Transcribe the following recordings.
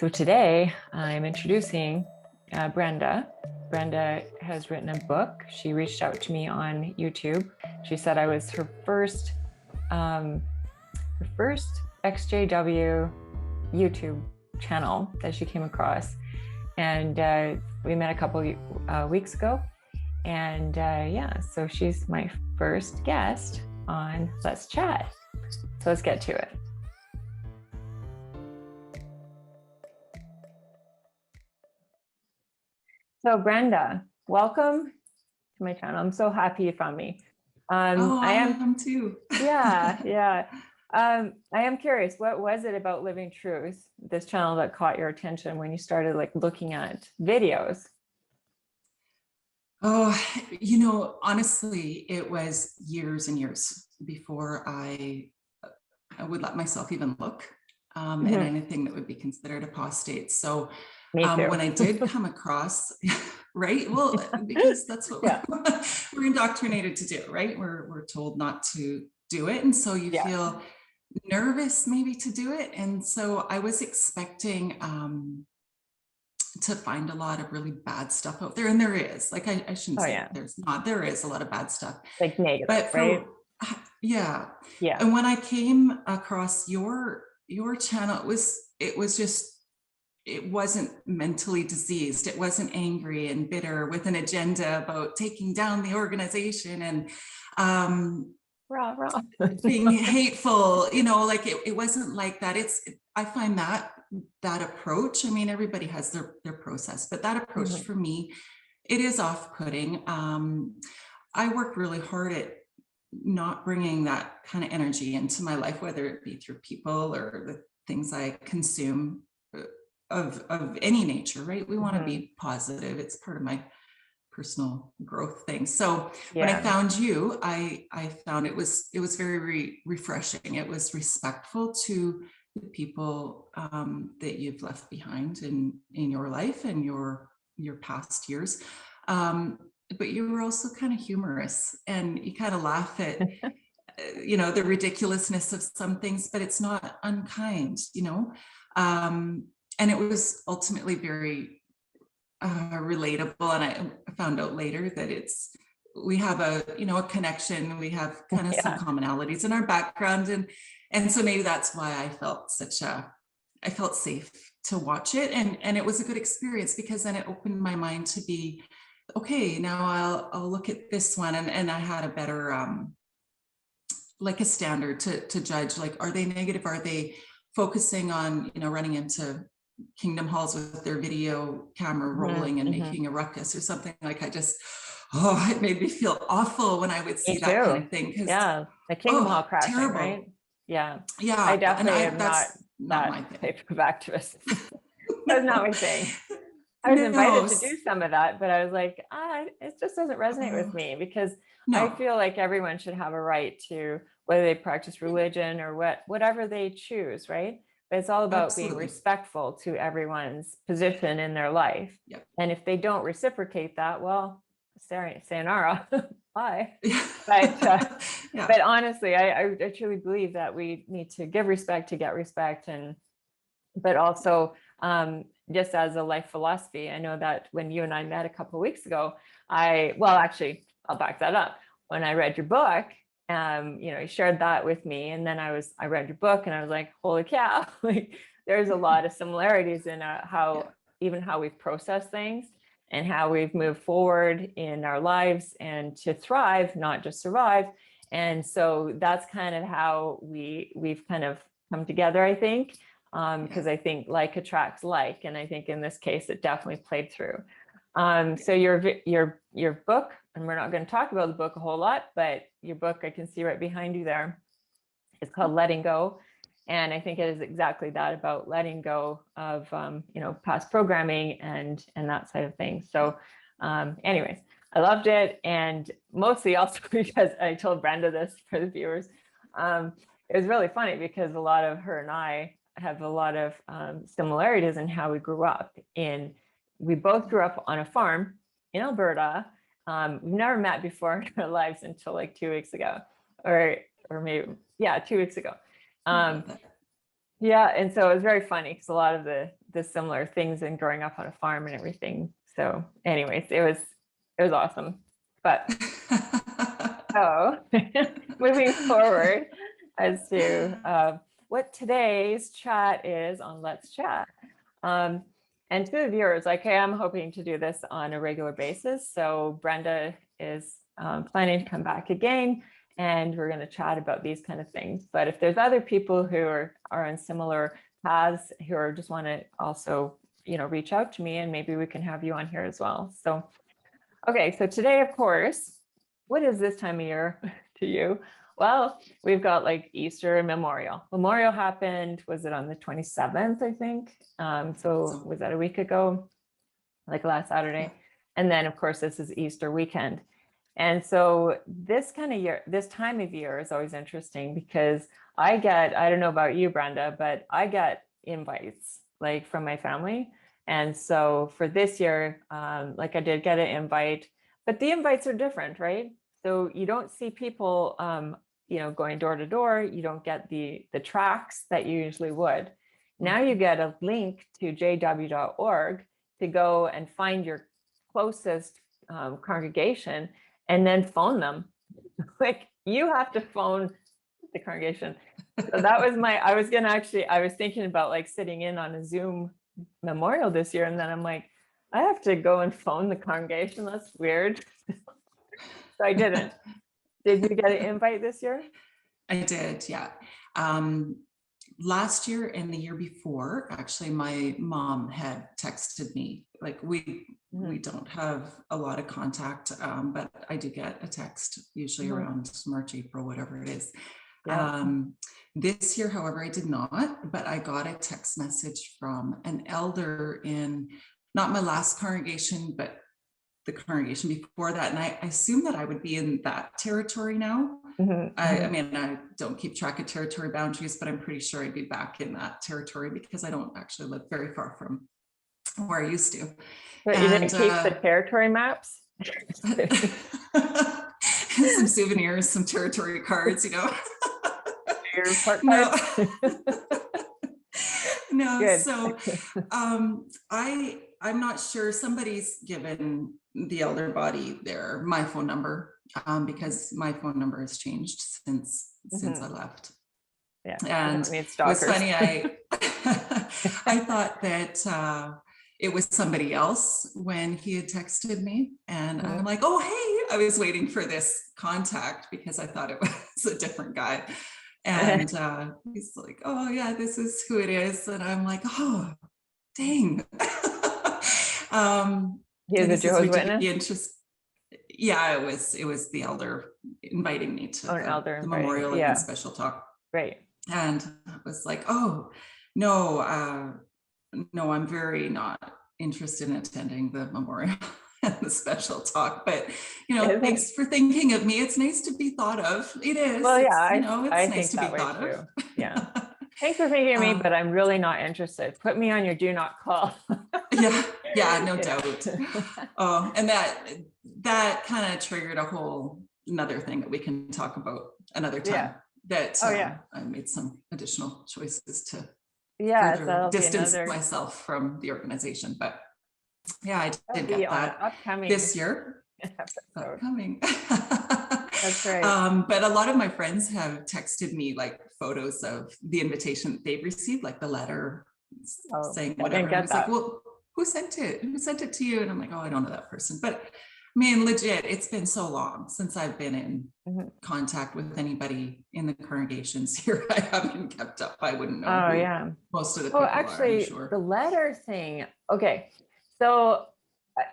So today I'm introducing Brenda. Brenda has written a book. She reached out to me on YouTube. She said I was her first ExJW YouTube channel that she came across. And we met a couple weeks ago. And yeah, so she's my first guest on Let's Chat. So let's get to it. So Brenda, welcome to my channel. I'm so happy you found me. I am too. Yeah. I am curious, what was it about Living Truth, this channel, that caught your attention when you started looking at videos? Oh, honestly, it was years and years before I would let myself even look at anything that would be considered apostate. So Me too. when I did come across, right? Well, because that's what we're indoctrinated to do, right? We're told not to do it. And so you feel nervous maybe to do it. And so I was expecting to find a lot of really bad stuff out there. And there is, I shouldn't say there's not, there is a lot of bad stuff. Like negative, but right? Yeah. And when I came across your channel, it wasn't mentally diseased. It wasn't angry and bitter with an agenda about taking down the organization and being hateful, it wasn't like that. I find that approach, I mean, everybody has their process, but that approach for me, it is off-putting. I work really hard at not bringing that kind of energy into my life, whether it be through people or the things I consume of any nature, right? We want to be positive. It's part of my personal growth thing. So when I found you, I found it was very refreshing. It was respectful to the people that you've left behind in your life and your past years. But you were also kind of humorous, and you kind of laugh at the ridiculousness of some things, but it's not unkind, and it was ultimately very relatable. And I found out later that we have a connection. We have kind of some commonalities in our background, and so maybe that's why I felt safe to watch it, and it was a good experience, because then it opened my mind to be, okay, now I'll look at this one, and I had a better a standard to judge, are they negative? Are they focusing on running into kingdom halls with their video camera rolling and making a ruckus or something? It made me feel awful when I would see that kind of thing. The kingdom hall crashing, terrible. Right? Yeah. I definitely am not my type of activist. That's not my thing. I was invited to do some of that, but I was like, it just doesn't resonate with me, because I feel like everyone should have a right to, whether they practice religion or whatever they choose, right? But it's all about being respectful to everyone's position in their life. And if they don't reciprocate that, well, sayonara, bye. But honestly, I truly believe that we need to give respect to get respect, but also just as a life philosophy. I know that when you and I met a couple of weeks ago, actually, I'll back that up. When I read your book, you shared that with me, and then I read your book, and I was like, holy cow, there's a lot of similarities in how we've processed things and how we've moved forward in our lives, and to thrive, not just survive. And so that's kind of how we've kind of come together, I think, because I think like attracts like, and I think in this case it definitely played through. So your book, and we're not going to talk about the book a whole lot, but your book, I can see right behind you there, is called Letting Go. And I think it is exactly that, about letting go of past programming and that side of things. So anyways, I loved it, and mostly also because I told Brenda this for the viewers. It was really funny because a lot of her and I have a lot of similarities in how we grew up. We both grew up on a farm in Alberta. We've never met before in our lives until 2 weeks ago, or maybe 2 weeks ago. Yeah, and so it was very funny because a lot of the similar things in growing up on a farm and everything. So anyways, it was awesome. But so moving forward as to what today's chat is on Let's Chat. And to the viewers, like I am hoping to do this on a regular basis. So Brenda is planning to come back again, and we're going to chat about these kind of things. But if there's other people who are on similar paths who are just want to also, reach out to me, and maybe we can have you on here as well. So, okay, so today, of course, what is this time of year to you? Well, we've got like Easter and Memorial. Memorial happened, was it on the 27th, I think? So was that a week ago? Like last Saturday. Yeah. And then of course, this is Easter weekend. And so this time of year is always interesting because I don't know about you, Brenda, but I get invites like from my family. And so for this year, like I did get an invite, but the invites are different, right? So you don't see people, going door to door. You don't get the tracts that you usually would. Now you get a link to jw.org to go and find your closest congregation and then phone them. Like you have to phone the congregation. So that was I was thinking about like sitting in on a Zoom memorial this year. And then I'm like, I have to go and phone the congregation. That's weird. So I didn't. Did you get an invite this year? I did, yeah. Last year and the year before, actually, my mom had texted me. Like we don't have a lot of contact, but I do get a text usually around March, April, whatever it is. Yeah. This year, however, I did not, but I got a text message from an elder in not my last congregation, but the congregation before that. And I assume that I would be in that territory now. I mean, I don't keep track of territory boundaries, but I'm pretty sure I'd be back in that territory because I don't actually live very far from where I used to. But you didn't keep the territory maps? Some souvenirs, some territory cards, Your report cards? No. Good. So I'm not sure. Somebody's given the elder body my phone number because my phone number has changed since I left. Yeah, and it was funny. I thought that it was somebody else when he had texted me, and I'm like, oh hey, I was waiting for this contact because I thought it was a different guy. And he's like, oh yeah, this is who it is. And I'm like, oh, dang. He was a Jehovah's Witness? Yeah, it was the elder inviting me to the memorial and special talk. Right. And I was like, oh, no, I'm very not interested in attending the memorial and the special talk, but thanks for thinking of me. It's nice to be thought of. It is. Well, yeah, it's nice to be thought of. Yeah. Thanks for thinking of me, but I'm really not interested. Put me on your do not call. yeah, no doubt. Oh, and that kind of triggered a whole another thing that we can talk about another time. That I made some additional choices to distance myself from the organization, but yeah, I did get that upcoming this year. Upcoming. That's right. But a lot of my friends have texted me like photos of the invitation that they've received, like the letter saying whatever. I was like, well, who sent it? Who sent it to you? And I'm like, oh, I don't know that person. But I mean, legit, it's been so long since I've been in contact with anybody in the congregations here. I haven't kept up. I wouldn't know most of the people actually, are, I'm sure. The letter thing. Okay. So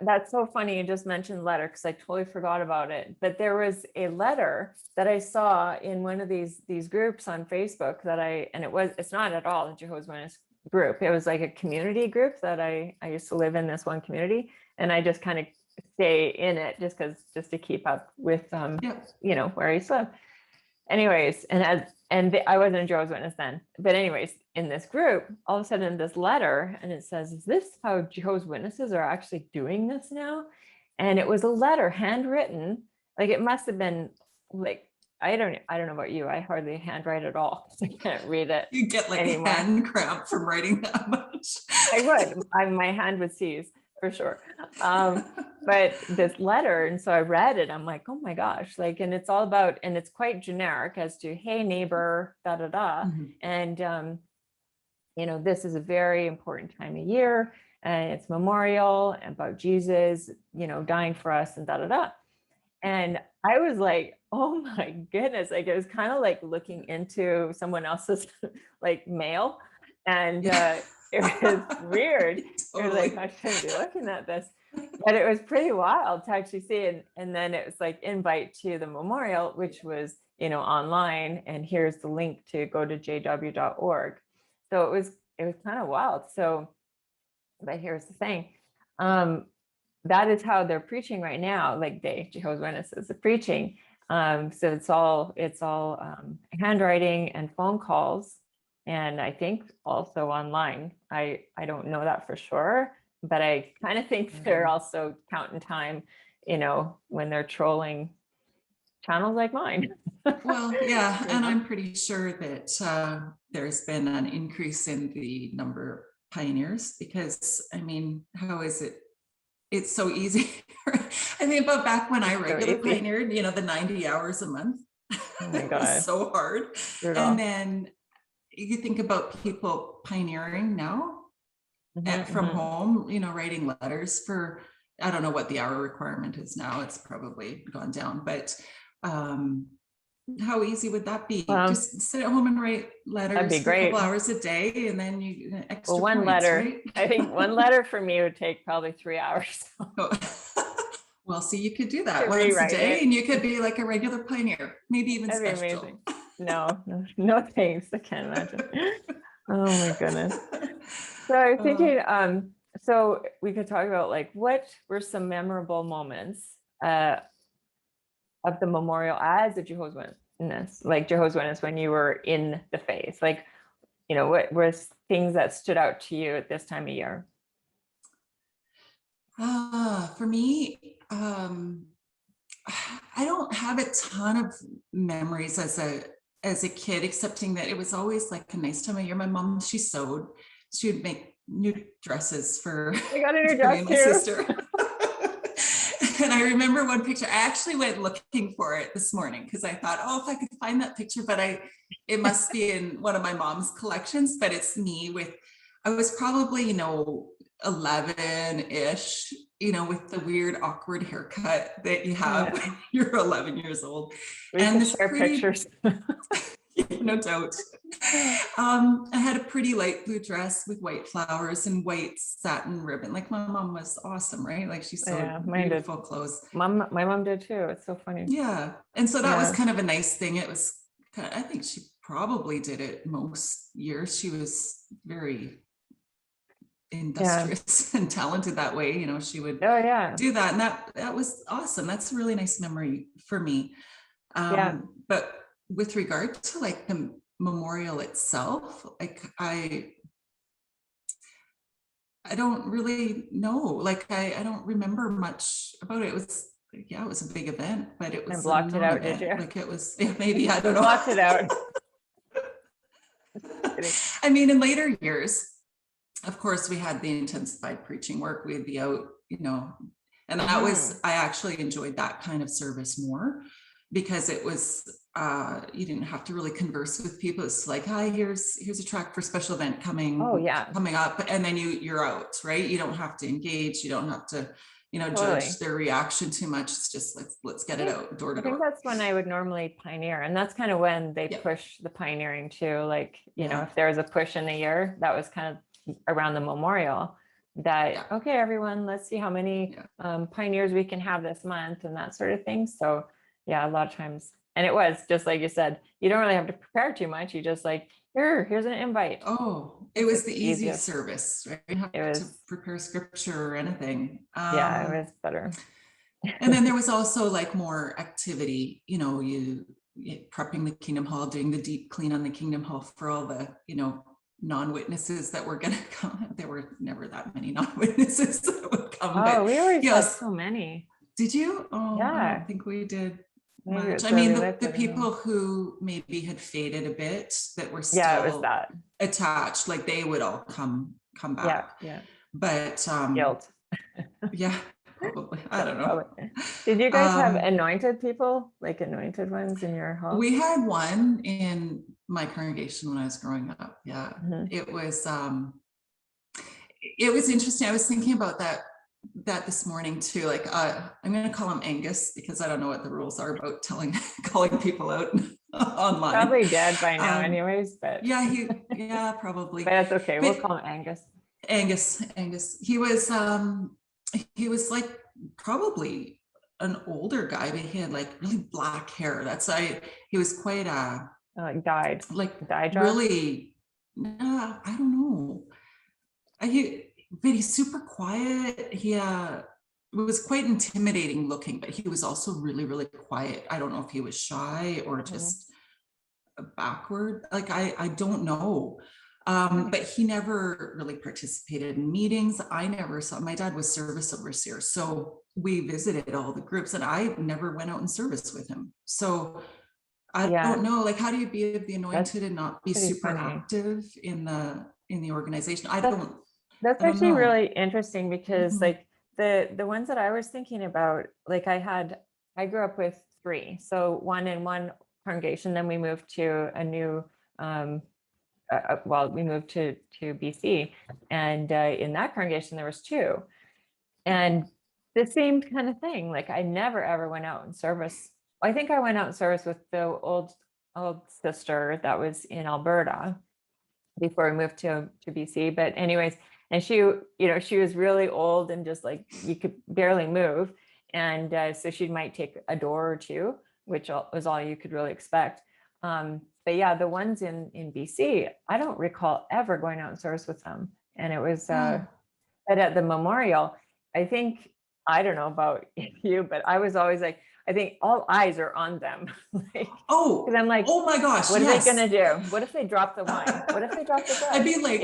that's so funny. You just mentioned letter because I totally forgot about it. But there was a letter that I saw in one of these groups on Facebook it's not at all a Jehovah's Witness group. It was like a community group that I used to live in this one community, and I just kind of stay in it just to keep up with where I used to live. Anyways, I wasn't a Jehovah's Witness then, but anyways, in this group, all of a sudden this letter, and it says, is this how Jehovah's Witnesses are actually doing this now? And it was a letter handwritten, like it must have been like I don't know about you. I hardly handwrite at all. I can't read it. You get like anymore. A hand cramp from writing that much. I would. My hand would seize for sure. But this letter, and so I read it. I'm like, oh my gosh, like, and it's all about, and it's quite generic as to, hey neighbor, da da da, and you know, this is a very important time of year, and it's memorial about Jesus, you know, dying for us, and da da da. And I was like, oh my goodness, like it was kind of like looking into someone else's like mail, and it was weird. Totally. It was like, I shouldn't be looking at this, but it was pretty wild to actually see. And then it was like invite to the memorial, which was, you know, online, and here's the link to go to jw.org. So it was kind of wild. So, but here's the thing. That is how they're preaching right now, like Jehovah's Witnesses are preaching. So it's all handwriting and phone calls, and I think also online. I don't know that for sure, but I kind of think they're also counting time, you know, when they're trolling channels like mine. Well, yeah, and I'm pretty sure that there's been an increase in the number of pioneers, because I mean, how is it? It's so easy. I mean, but back when I regular pioneered, you know, the 90 hours a month, oh my it God. was so hard. And then you think about people pioneering now from home, you know, writing letters for, I don't know what the hour requirement is now. It's probably gone down, but how easy would that be? Just sit at home and write letters for a couple hours a day, and then you extra one points, letter, right? I think one letter for me would take probably 3 hours. Well, see, you could do that once a day, and you could be like a regular pioneer, maybe even That'd special. Be amazing. No thanks. I can't imagine. Oh my goodness. So I was thinking, so we could talk about like, what were some memorable moments of the memorial as a Jehovah's Witness, like Jehovah's Witness when you were in the faith? Like, you know, what were things that stood out to you at this time of year? For me, I don't have a ton of memories as a kid, excepting that it was always like a nice time of year. My mom, she sewed. She would make new dresses for me and my sister. And I remember one picture, I actually went looking for it this morning because I thought, oh, if I could find that picture, but it must be in one of my mom's collections, but it's me I was probably, you know, 11-ish, you know, with the weird, awkward haircut that you have when you're 11 years old. And this pictures. No doubt. I had a pretty light blue dress with white flowers and white satin ribbon. Like my mom was awesome, right? Like she sewed beautiful clothes. My mom did too. It's so funny. Yeah. And so that was kind of a nice thing. It was I think she probably did it most years. She was very industrious and talented that way. You know, she would do that. And that was awesome. That's a really nice memory for me. But with regard to like the memorial itself, like I don't really know. Like I don't remember much about it. It was it was a big event, but it was and blocked it out, did you? Like it was maybe, I don't know. Blocked it out. I mean, in later years, of course, we had the intensified preaching work. We'd be out, you know, and that was, I actually enjoyed that kind of service more because it was, you didn't have to really converse with people. It's like, hi, here's a track for special event coming up, and then you're out, right? You don't have to engage. You don't have to, you know, judge their reaction too much. It's just let's get it out door to door. I think that's when I would normally pioneer, and that's kind of when they push the pioneering too. Like, you know, if there was a push in a year, that was kind of around the memorial. That okay, everyone, let's see how many pioneers we can have this month and that sort of thing. So yeah, a lot of times. And it was just like you said, you don't really have to prepare too much. You just like, here's an invite. Oh, it was the easiest service, right? You didn't have to prepare scripture or anything. It was better. And then there was also like more activity, you know, you prepping the Kingdom Hall, doing the deep clean on the Kingdom Hall for all the, you know, non-witnesses that were going to come. There were never that many non-witnesses that would come. Oh, we always had so many. Did you? Oh, yeah. I don't think we did. much. I mean, the people who maybe had faded a bit that were still it was that. attached, like they would all come back. Yeah. But guilt. Yeah, probably. I don't know. Did you guys have anointed people, like anointed ones in your home? We had one in my congregation when I was growing up. Yeah. It was interesting. I was thinking about that this morning too. Like I'm going to call him Angus because I don't know what the rules are about calling people out online. Probably dead by now anyways, but yeah, probably. But that's okay. We'll call him Angus. Angus. He was like probably an older guy, but he had like really black hair. He was quite dyed really, I don't know. But he's super quiet. He was quite intimidating looking, but he was also really, really quiet. I don't know if he was shy or just backward. Like, I don't know. But he never really participated in meetings. I never saw, my dad was service overseer. So we visited all the groups and I never went out in service with him. So I don't know, like, how do you be of the anointed and not be super active in the organization? That's actually really interesting because like the ones that I was thinking about, like I grew up with 3. So one in one congregation, then we moved to a new, we moved to BC, and in that congregation there was 2, and the same kind of thing. Like I never ever went out in service. I think I went out in service with the old sister that was in Alberta before we moved to BC. But anyways, and she was really old and just like you could barely move, and so she might take a door or 2, which was all you could really expect. But yeah, the ones in BC, I don't recall ever going out in service with them. And it was, but at the memorial, I think, I don't know about you, but I was always like, I think all eyes are on them. Like, because I'm like, oh my gosh, what are they gonna do? What if they drop the wine? What if they drop the bread? I'd be like,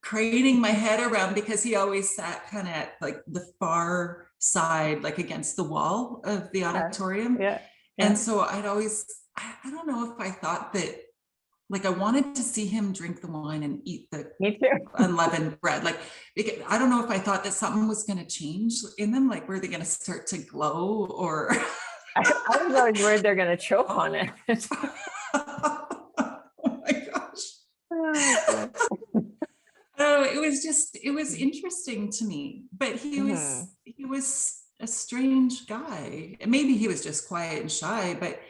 craning my head around because he always sat kind of at like the far side, like against the wall of the auditorium. And so I'd always, I don't know if I thought that, like, I wanted to see him drink the wine and eat the unleavened bread. Like, I don't know if I thought that something was going to change in them. Like, were they going to start to glow or? I was always worried they're going to choke on it. Oh my gosh. Oh, it was interesting to me, but he was a strange guy. Maybe he was just quiet and shy, but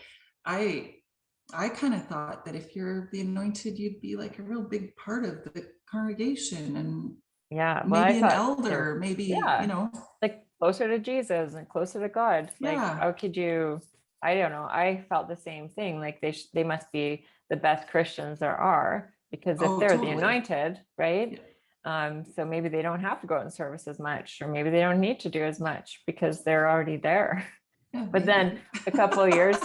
I kind of thought that if you're the anointed, you'd be like a real big part of the congregation and maybe an elder, maybe, like closer to Jesus and closer to God. Like, how could you, I don't know. I felt the same thing. Like they must be the best Christians there are, because if they're the anointed, right? So maybe they don't have to go out in service as much, or maybe they don't need to do as much because they're already there. But then a couple of years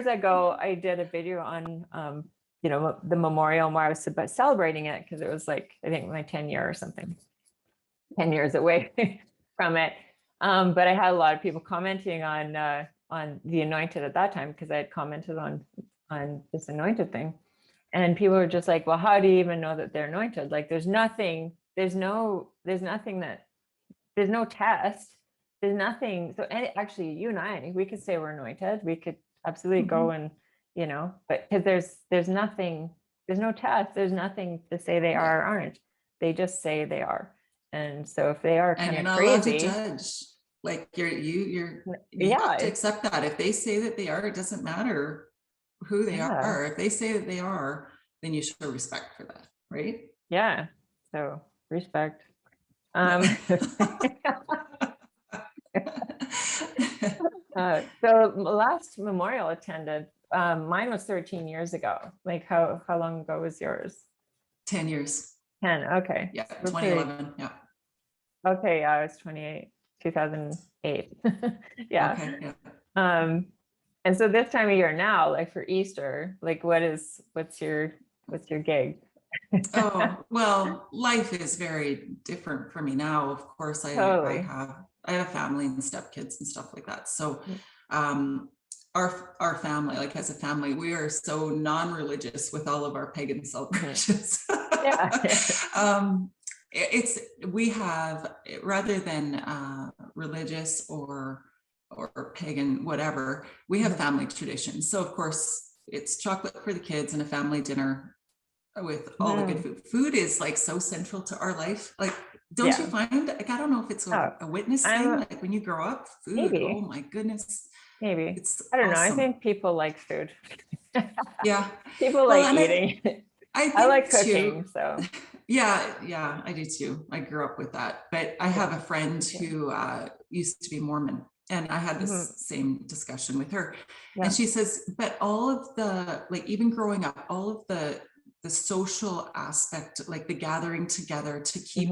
ago, I did a video on, the memorial where I was celebrating it, because it was like, I think my 10 year or something, 10 years away from it. But I had a lot of people commenting on the anointed at that time, because I had commented on this anointed thing. And people were just like, well, how do you even know that they're anointed? Like, there's no test. There's nothing. So actually, you and I, we could say we're anointed. We could absolutely go and, but because there's nothing, there's no test. There's nothing to say they are or aren't. They just say they are. And so if they are kind of crazy, to judge. Like you have to accept that. If they say that they are, it doesn't matter who they are. If they say that they are, then you show respect for that, right? Yeah. So respect. So last memorial attended, mine was 13 years ago. Like how long ago was yours? 10 years. 10. Okay. Yeah. 2011. Yeah. Okay. I was 28, 2008. Yeah. Okay. Yeah. And so this time of year now, like for Easter, like what's your gig? Oh, well, life is very different for me now. Of course, I have a family and stepkids and stuff like that. So our family, like as a family, we are so non-religious with all of our pagan celebrations. We have, rather than religious or pagan, whatever, we have family traditions. So of course it's chocolate for the kids and a family dinner with all the good food. Food is like so central to our life. Like, don't you find, like, I don't know if it's a witness thing, like when you grow up, food, maybe. Oh my goodness. Maybe. It's I don't know. I think people like food. Yeah. People like eating. I like cooking, too, so. Yeah, I do too. I grew up with that. But I have a friend who used to be Mormon, and I had this same discussion with her. And she says, but all of the, like, even growing up, all of the social aspect, like the gathering together to keep,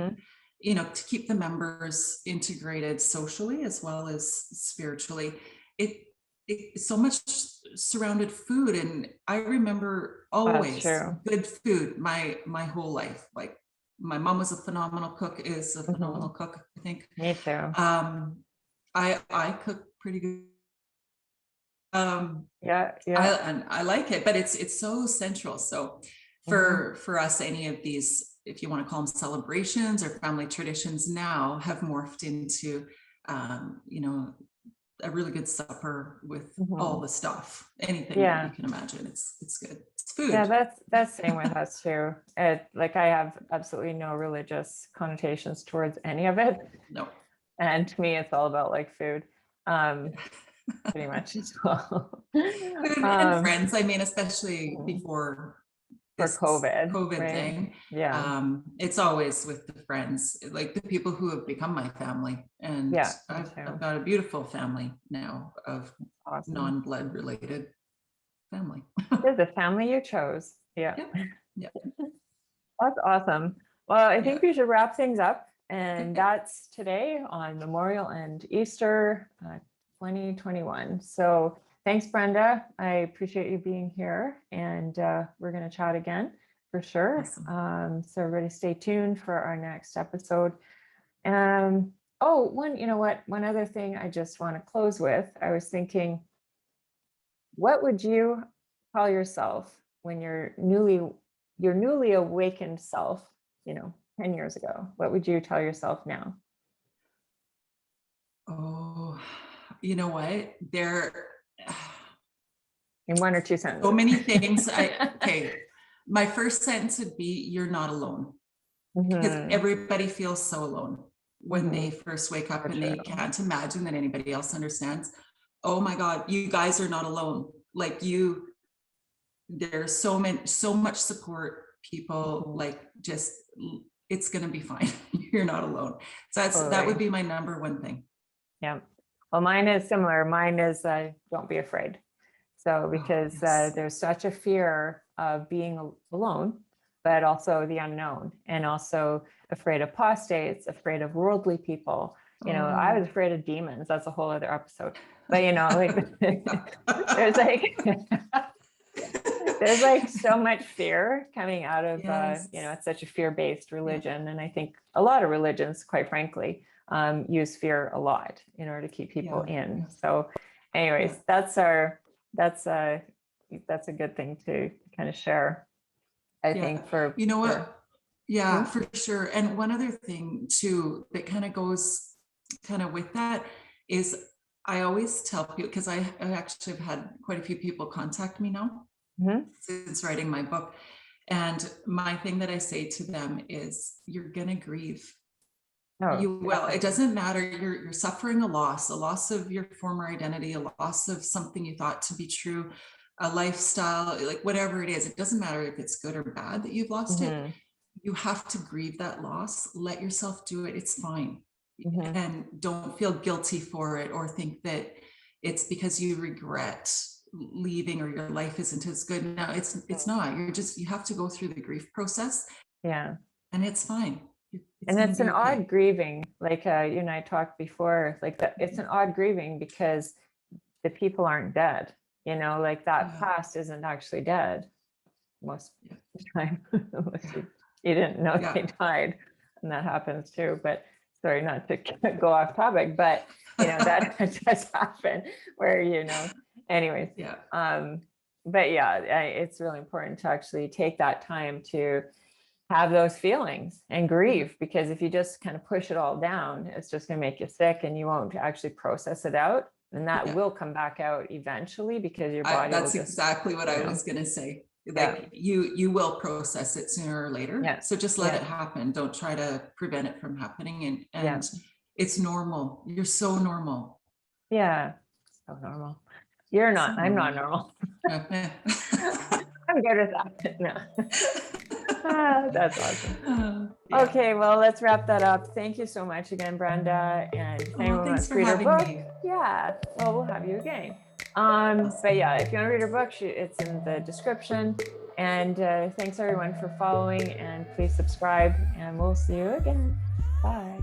you know, to keep the members integrated socially as well as spiritually, it so much surrounded food. And I remember always good food my whole life. Like, my mom was a phenomenal cook, is a phenomenal cook, I think. Me too. I cook pretty good. I like it, but it's so central. So for us, any of these, if you want to call them celebrations or family traditions, now have morphed into you know, a really good supper with all the stuff, anything that you can imagine. It's good. It's food. Yeah, that's same with us too. Like, I have absolutely no religious connotations towards any of it. No. And to me, it's all about like food. Pretty much as well. Food and friends. I mean, especially before this COVID right? thing. It's always with the friends, like the people who have become my family. And I've got a beautiful family now of non-blood related family. There's a family you chose. Yeah. That's awesome. Well, I think we should wrap things up. And that's today on Memorial and Easter 2021. So thanks, Brenda. I appreciate you being here, and we're going to chat again for sure. Awesome. So everybody stay tuned for our next episode. One other thing I just want to close with. I was thinking, what would you call yourself when your newly awakened self, 10 years ago? What would you tell yourself now? Oh, you know what? In one or two sentences. So many things. My first sentence would be, you're not alone. Because everybody feels so alone when they first wake up and they can't imagine that anybody else understands. Oh my God, you guys are not alone. Like, there's so much support, people, like, just, it's going to be fine. You're not alone. So that would be my number one thing. Yeah. Well, mine is similar. Mine is don't be afraid. So because there's such a fear of being alone, but also the unknown, and also afraid of apostates, afraid of worldly people. I was afraid of demons. That's a whole other episode. But there's like so much fear coming out of it's such a fear-based religion, and I think a lot of religions, quite frankly, use fear a lot in order to keep people in. So, anyways, that's a good thing to kind of share. I think for for sure. And one other thing too that kind of goes with that is, I always tell people, because I actually have had quite a few people contact me now since writing my book, and my thing that I say to them is, you're gonna grieve. It doesn't matter. You're suffering a loss of your former identity, a loss of something you thought to be true, a lifestyle, like whatever it is. It doesn't matter if it's good or bad that you've lost it. You have to grieve that loss. Let yourself do it. It's fine. And don't feel guilty for it, or think that it's because you regret leaving or your life isn't as good. No, it's not. You have to go through the grief process. Yeah. And it's fine. And it's an odd grieving, like you and I talked before, like that. It's an odd grieving because the people aren't dead, like that past isn't actually dead most of the time. You didn't know they died, and that happens too. But sorry, not to go off topic, but that does happen where, anyways. Yeah. But yeah, it's really important to actually take that time to have those feelings and grieve, because if you just kind of push it all down, it's just going to make you sick and you won't actually process it out. And that will come back out eventually, because your body that's exactly what I was going to say. Like you will process it sooner or later. Yeah. So just let it happen. Don't try to prevent it from happening. And it's normal. You're so normal. Yeah. So normal. You're not. I'm not normal. I'm good with that. No. That's awesome. Okay, well, let's wrap that up. Thank you so much again, Brenda. And thanks for having me. Yeah, well, we'll have you again. But yeah, if you want to read her book, it's in the description. And thanks everyone for following, and please subscribe, and we'll see you again. Bye.